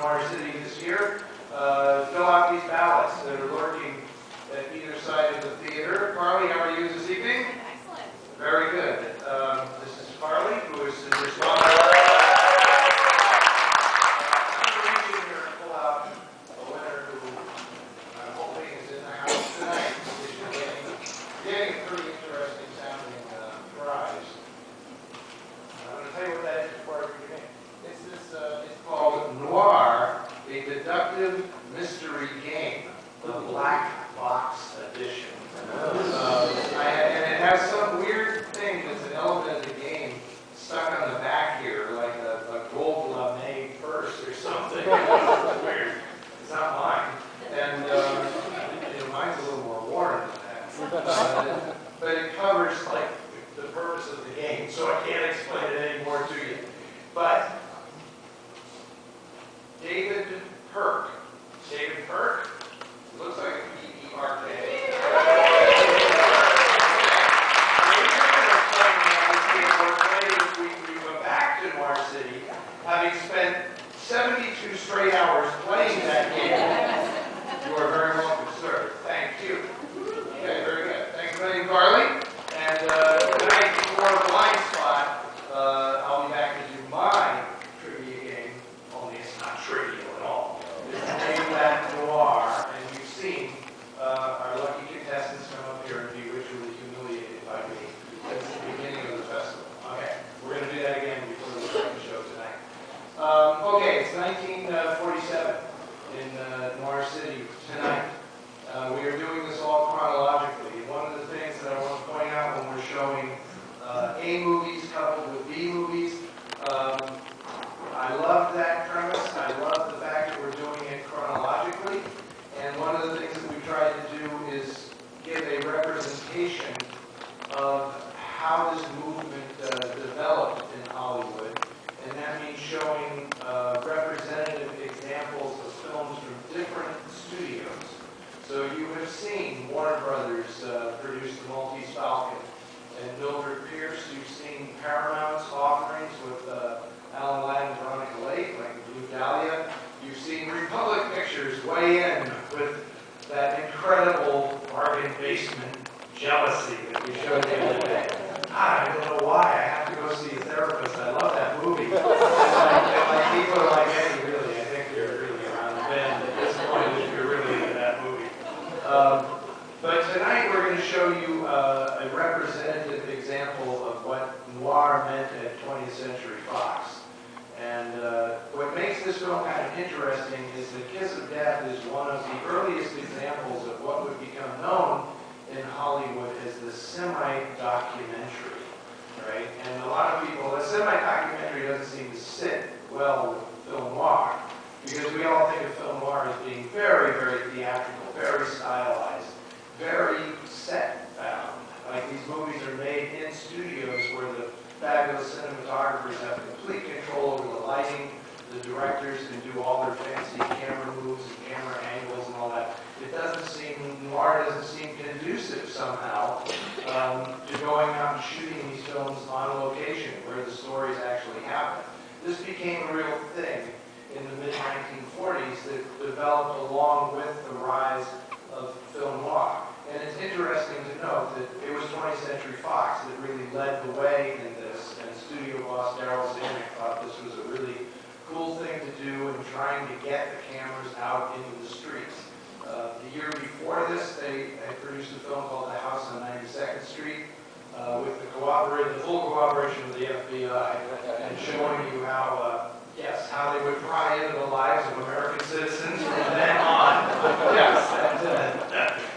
Noir City this year. Fill out these ballots that are lurking at either side of the theater. Carly, how are you this evening? Excellent. Very good. This is Carly, who is responsible. Pull out a winner who I'm hoping is in the house tonight. You're getting a pretty interesting sounding prize. I'm going to tell you what that is before I begin. It's called Noir, a deductive mystery game, the Black Box Edition. And it has some weird thing that's an element of the game stuck on the back here, like a gold lame purse or something. It's weird. It's not mine. And mine's a little more worn than that. But it covers like the purpose of the game, so I can't explain it any more to you. But David Perk. David Perk? Looks like a P-E-R-K. We went back to Noir City, having spent 72 straight hours playing that game. You are very welcome, sir. Thank you. Okay, very good. Thanks a million, Carly. And tonight, before Blind Spot, I'll be back to do my trivia game, only it's not trivial at all. It's named that Noir, and you've seen our lucky contestants come up here and be ritually humiliated by me. That's the beginning of the festival. Okay, we're going to do that again before we start the show tonight. Okay, it's 1947 in Noir City tonight. We are doing this all chronologically. One of the things that I want to point out when we're showing A movies coupled with B movies, I love that premise. I love the fact that we're doing it chronologically. And one of the things that we tried to do is give a representation of how this movement developed in Hollywood. And that means showing representative examples of films from different studios. So you have seen Warner Brothers produce The Maltese Falcon and Mildred Pierce. You've seen Paramount's offerings with Alan Ladd and Veronica Lake, like Blue Dahlia. You've seen Republic Pictures weigh in with that incredible bargain basement Jealousy that we showed the other day. I don't know why. I have to go see a therapist. I love that movie. And people are like, hey, really, I think you're really around the bend at this point if you're really into that movie. But tonight we're going to show you a representative example of what noir meant at 20th Century Fox. And what makes this film kind of interesting is The Kiss of Death is one of the earliest examples of what would become known in Hollywood as the semi-documentary, right? And a lot of people, the semi-documentary doesn't seem to sit well with film noir, because we all think of film noir as being very, very theatrical, very stylized, very set-bound. Like these movies are made in studios where the fabulous cinematographers have complete control over the lighting. The directors can do all their fancy camera moves and camera angles and all that. It doesn't seem, noir doesn't seem conducive somehow to going out and shooting these films on location where the stories actually happen. This became a real thing in the mid-1940s that developed along with the rise of film noir. And it's interesting to note that it was 20th Century Fox that really led the way in this, and studio boss Darryl Zanuck thought this was a really cool thing to do in trying to get the cameras out into the streets. The year before this, they had produced a film called The House on 92nd Street with the full cooperation of the FBI, and showing you how, how they would pry into the lives of American citizens from then on. Yes,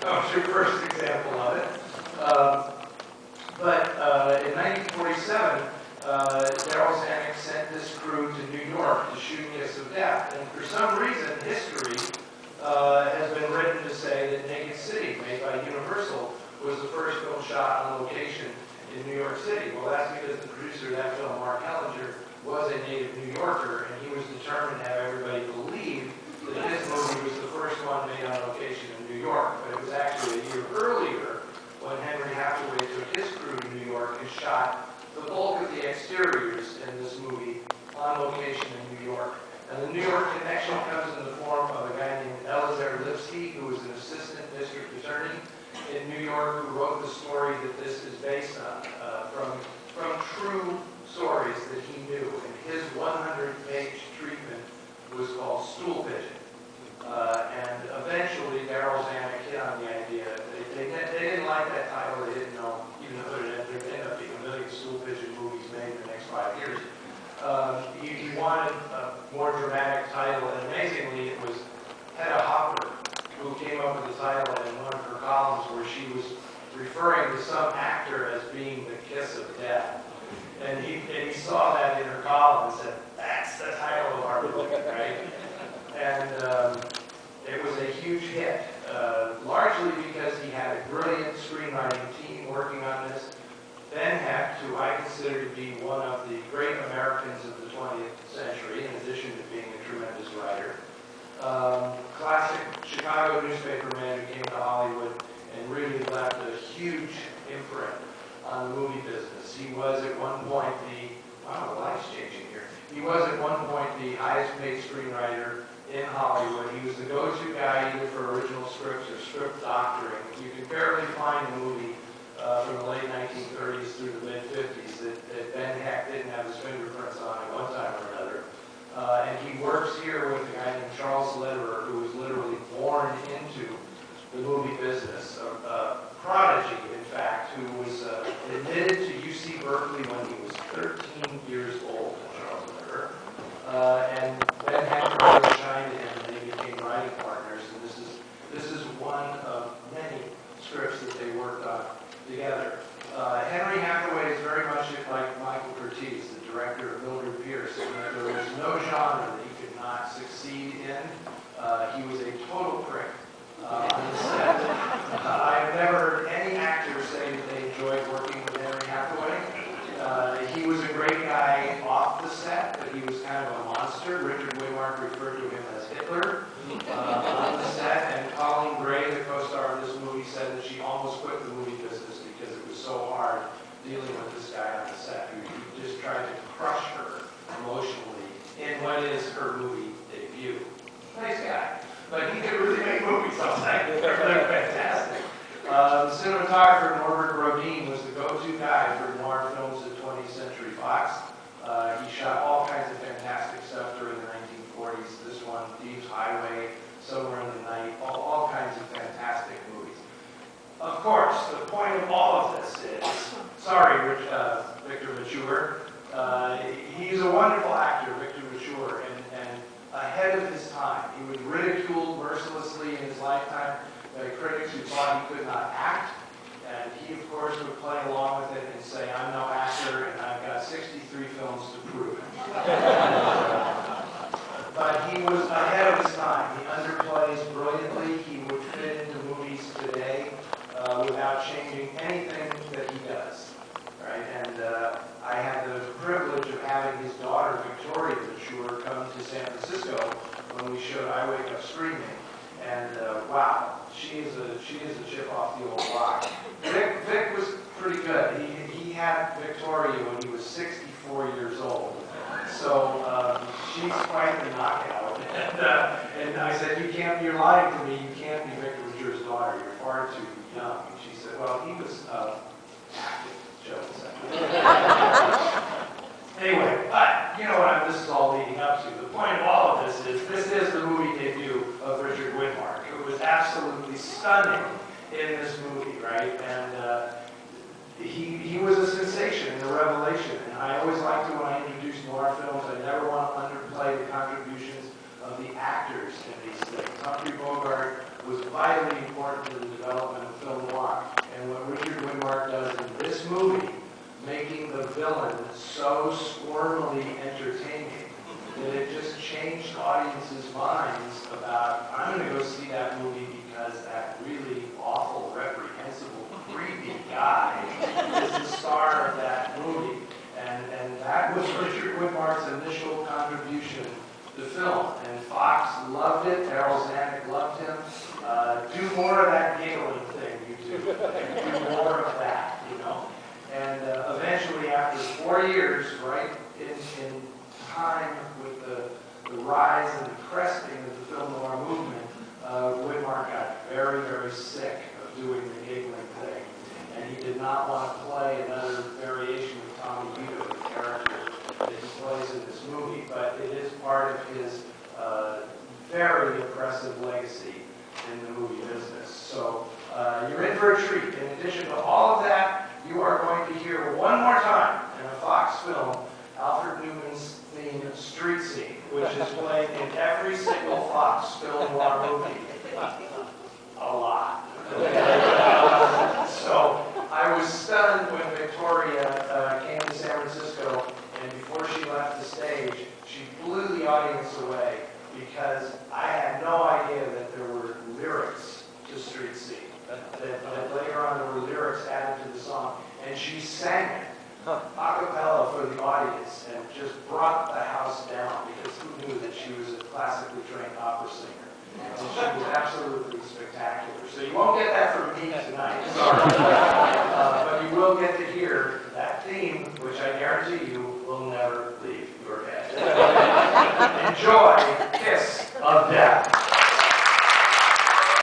that was your first example of it. But in 1947, Darryl Zanuck sent this crew to New York to shoot Kiss of Death. And for some reason, history has been written to say that Naked City, made by Universal, was the first film shot on location in New York City. Well, that's because the producer of that film, Mark Hellinger, was a native New Yorker, and he was determined to have everybody believe that his movie was the first one made on location in New York. But it was actually a year earlier when Henry Hathaway took his crew to New York and shot the bulk of the exteriors in this movie on location in New York. And the New York connection connection comes in the form of a guy named Eliezer Lipsky, who was an assistant district attorney in New York, who wrote the story that this is based on, from true stories that he knew. And his 100-page treatment was called Stool Pigeon. And eventually, Darryl Zanuck hit on the idea. They didn't like that title. They didn't know, even though there ended up being a million Stool Pigeon movies made in the next 5 years. He wanted a more dramatic title, and amazingly, it was Hedda Hopper who came up with the title in one of her columns where she was referring to some actor as being the kiss of death. And he saw that in her column and said, that's the title of our movie, right? And it was a huge hit, largely because he had a brilliant screenwriting team working on this. Ben Hecht, who I consider to be one of the great Americans of the 20th century, in addition to being a tremendous writer. Classic Chicago newspaper man who came to Hollywood and really left a huge imprint on the movie business. He was at one point wow, the life's changing here. He was at one point the highest paid screenwriter in Hollywood. He was the go-to guy either for original scripts or script doctoring. You can barely find a movie from the late 1930s through the mid-50s that Ben Hecht didn't have his fingerprints on at one time or another. And he works here with a guy named Charles Lederer, who was literally born into the movie business, a prodigy, in fact, who was admitted to UC Berkeley when he was 13 years old, Charles Lederer. And Ben Hecht really shined to him, and they became writing partners. And this is one of many scripts that they worked on together. Henry Hathaway is very much like Michael Curtiz, the director of Mildred Pierce. There was no genre that he could not succeed in. He was a total prick on the set. I've never heard any actor say that they enjoyed working with Henry Hathaway. He was a great guy off the set, but he was kind of a monster. Richard Widmark referred to him as Hitler on the set, and Colleen Gray, the co-star of this movie, said that she almost quit the movie business because it was so hard dealing with this guy on the set who just tried to crush her emotionally in what is her movie debut. Nice guy, but he could really make movies all night. They're fantastic. The cinematographer Norbert Rodin was the go-to guy for noir films at 20th Century Fox. He shot all kinds of fantastic stuff during the 1940s. This one, Thieves Highway, Somewhere in the Night, all kinds of fantastic movies. Of course, the point of all of this is, sorry, Victor Mature. He's a wonderful actor, Victor Mature, and ahead of his time. He was ridiculed mercilessly in his lifetime by critics who thought he could not act. And he, of course, would play along with it and say, I'm no actor, and I've got 63 films to prove it. But he was ahead of his time. He underplays brilliantly. He would fit into movies today without changing anything that he does. Right? And I had the privilege of having his daughter, Victoria Mature, come to San Francisco when we showed I Wake Up Screaming. And wow, she is a chip off the old block. Vic was pretty good. He had Victoria when he was 64 years old. So she's quite the knockout. And I said, you're lying to me. You can't be Victor Mature's daughter. You're far too young. And she said, well, he was active, Joe said. Anyway, you know what this is all leading up to. The point of all of this is the movie debut of Richard Widmark, who was absolutely stunning in this movie, right? And he was a sensation and a revelation. And I always liked it when I introduced noir films. I never want to underplay the contributions of the actors in these things. Humphrey Bogart was vitally important to the development of film noir. And what Richard Widmark does in this movie, making the villain so squirmily entertaining that it just changed audiences' minds about, I'm going to go see that movie because that really awful, reprehensible, creepy guy is the star of that movie. And that was Richard Widmark's initial contribution to film. And Fox loved it. Darryl Zanuck loved him. Do more of that giggling thing, you two. Do more of that, you know. And eventually, after 4 years, right in time with the the rise and the cresting of the film noir movement, Widmark got very, very sick of doing the giggling thing. And he did not want to play another variation of Tommy Vito, the character that he plays in this movie, but it is part of his very impressive legacy in the movie business. So you're in for a treat. In addition to all of that, you are going to hear one more time in a Fox film Alfred Newman's theme, Street Scene, which is played in every single Fox film noir movie. A lot. So I was stunned when Victoria came to San Francisco, and before she left the stage, she blew the audience away because I had no idea that there were lyrics to Street Scene. That later on there were lyrics added to the song, and she sang it a cappella for the audience and just brought the house down because who knew that she was a classically trained opera singer. And she was absolutely spectacular. So you won't get that from me tonight, sorry. But you will get to hear that theme, which I guarantee you will never leave your head. Enjoy Kiss of Death.